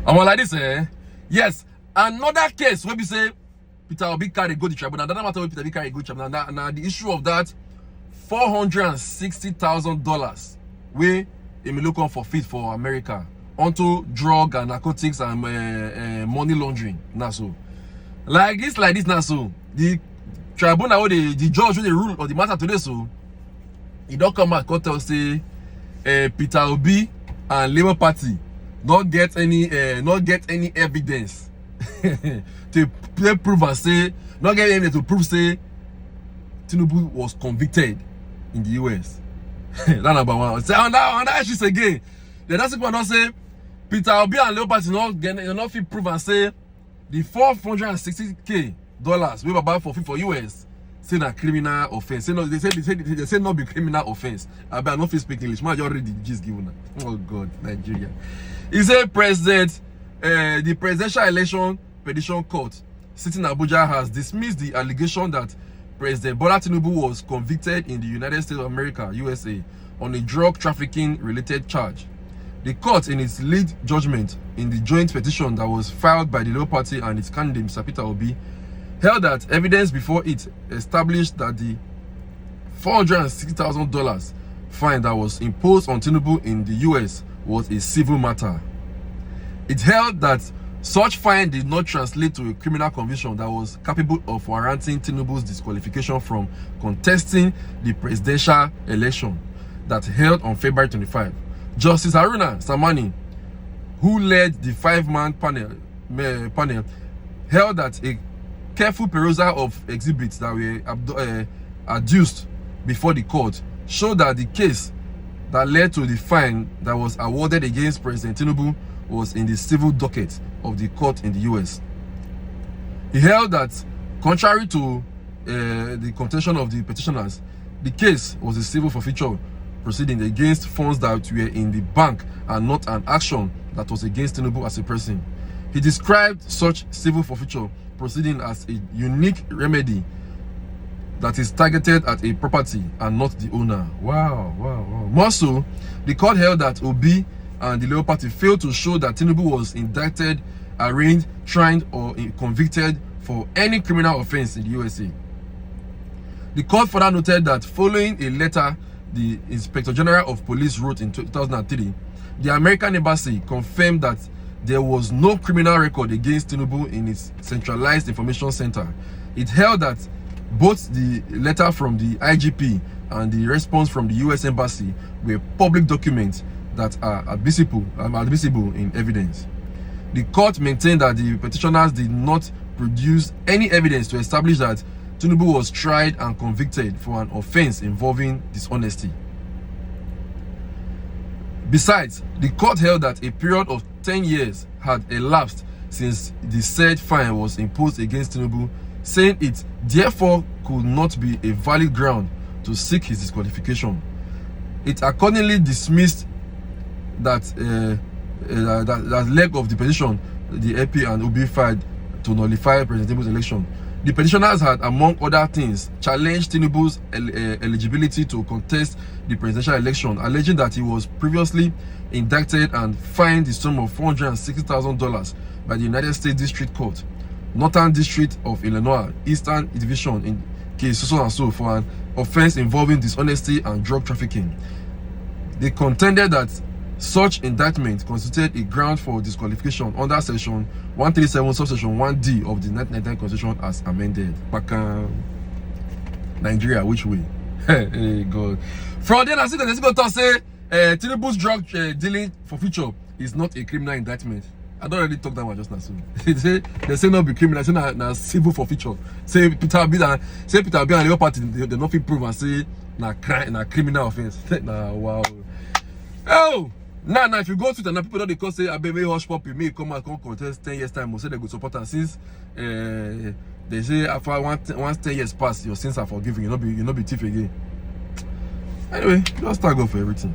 I'm like this, yes. Another case where we say Peter Obi carry go to tribunal. That matter where Peter Obi carry go to tribunal. Now the issue of that $460,000 we look on for fit for America onto drug and narcotics and money laundering. Now so like this now so the tribunal the judge the rule of the matter today so he don't come back and tell say Peter Obi and Labour Party not get any evidence to prove and say not get evidence to prove say Tinubu was convicted in the US. That number one. Say on that issues again. The next one don't say Peter Obi and Labour Party not fit prove and say the $460K we were about for US say na criminal offense. Say no, they say not be criminal offense. I bet not fit speak English. Man, you already just given. Oh God, Nigeria. He said the presidential election petition court sitting in Abuja has dismissed the allegation that President Bola Tinubu was convicted in the United States of America, USA, on a drug trafficking related charge. The court, in its lead judgment in the joint petition that was filed by the Labour Party and its candidate, Mr. Peter Obi, held that evidence before it established that the $460,000 fine that was imposed on Tinubu in the US was a civil matter. It held that such fine did not translate to a criminal conviction that was capable of warranting Tinubu's disqualification from contesting the presidential election that held on February 25. Justice Haruna Samani, who led the 5-man panel, held that a careful perusal of exhibits that were adduced before the court showed that the case that led to the fine that was awarded against President Tinubu was in the civil docket of the court in the US. He held that, contrary to the contention of the petitioners, the case was a civil forfeiture proceeding against funds that were in the bank and not an action that was against Tinubu as a person. He described such civil forfeiture proceeding as a unique remedy that is targeted at a property and not the owner. Wow. More so, the court held that Obi and the Labour Party failed to show that Tinubu was indicted, arraigned, tried, or convicted for any criminal offense in the USA. The court further noted that following a letter the Inspector General of Police wrote in 2003, the American Embassy confirmed that there was no criminal record against Tinubu in its centralized information center. It held that both the letter from the IGP and the response from the US Embassy were public documents that are admissible in evidence. The court maintained that the petitioners did not produce any evidence to establish that Tinubu was tried and convicted for an offense involving dishonesty. Besides, the court held that a period of 10 years had elapsed since the said fine was imposed against Tinubu, saying it therefore could not be a valid ground to seek his disqualification. It accordingly dismissed that leg of the petition the AP and Obi filed to nullify President Tinubu's election. The petitioners had, among other things, challenged Tinubu's eligibility to contest the presidential election, alleging that he was previously indicted and fined the sum of $460,000 by the United States District Court, Northern District of Illinois, Eastern Division in case so and so for an offense involving dishonesty and drug trafficking. They contended that such indictment constituted a ground for disqualification under section 137 subsection 1D of the 1999 Constitution as amended. Nigeria, which way? Hey God. From then I see that they're going to say Tinubu's drug dealing for future is not a criminal indictment. I don't really talk that one just now. So they say not be criminal, they say na civil forfeiture. Say Peter Obi and Labour Party they not fit prove and say na criminal offense. Nah, wow. Oh. Now, if you go to the people that they call say I may hush puppy, may come and come contest 10 years time, will say they go support and since they say after once 10 years pass, your sins are forgiven, you not be thief again. Anyway, just start go for everything.